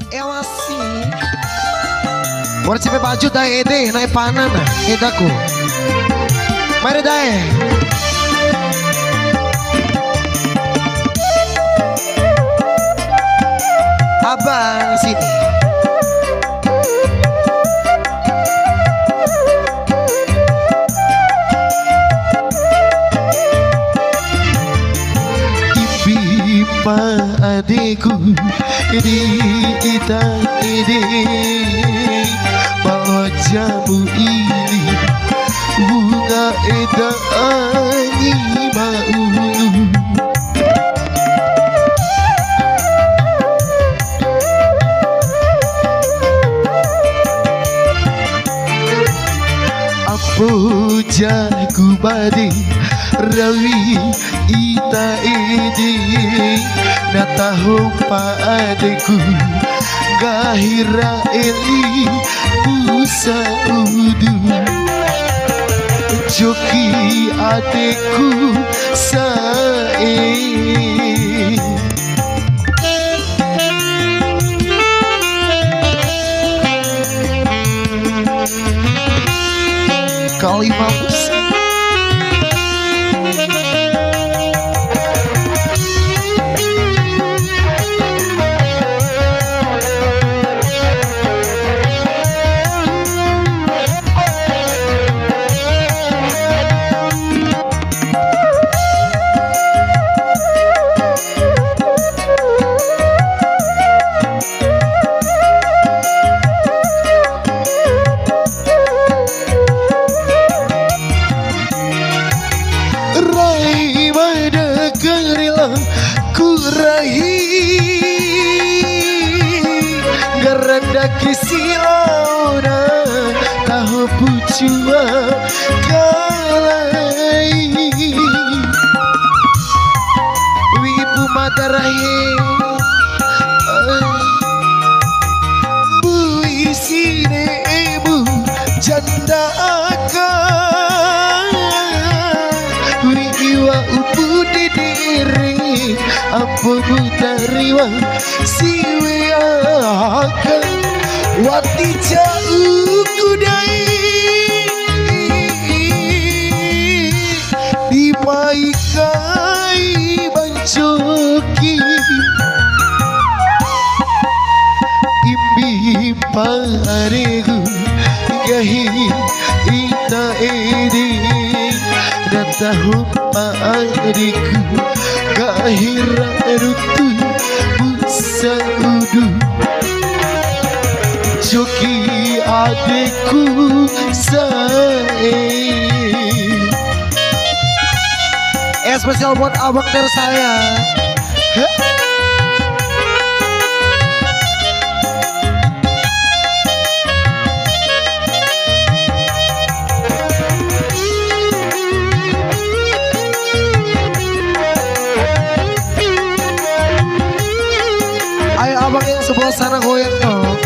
Ewasi Warcipe baju dae ede naik panan edaku. Mari dae. Abang sini. Adikku di ita ini bawa jamu ini bunga edani mau apa jago badi rawi ita ini natahu padaku gahira eli usaudu joki adekku sae kalimah musik. Kisilauna tahu pucua kalai wibu matarahi bu isine ibu janda akan wiwa upu didiri apa mutariwa siwe akan wati jauh kudai di maikai bancoki imbi paregu gahi ita edi datahu pariku gahira rutu busaudu joki adikku sae. Spesial buat abang dari saya. Ayo abang yang sebelah sana goyang dong.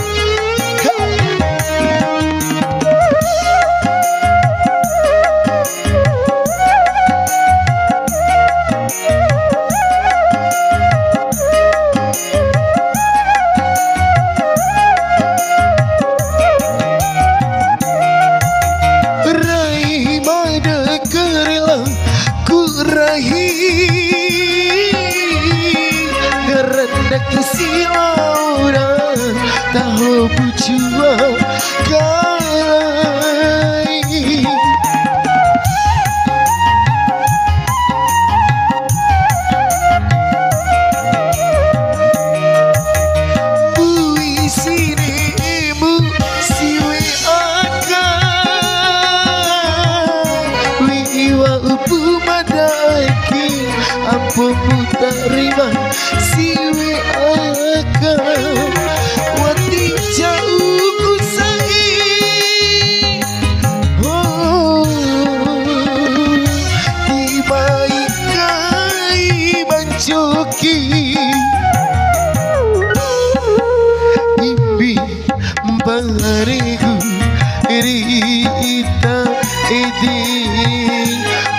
Kisilauna tahu pucua kalai bu isine ibu siwe akan wiwa upu madaki apa mutarima siwe wati jauh kusai di baikai bancoki imbi bariku rita edi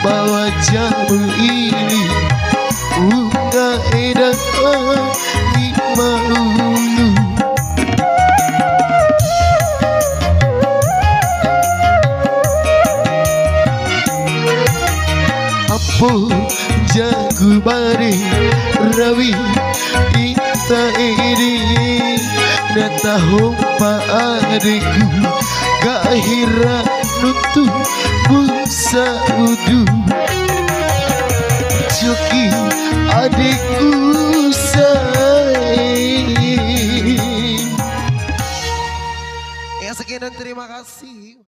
bawa jamu ini unga edah maulu po jago bare rawi ita iri nata hompa adikku kahira nutu busa udu joki adikku sayang. Ya sekian dan terima kasih.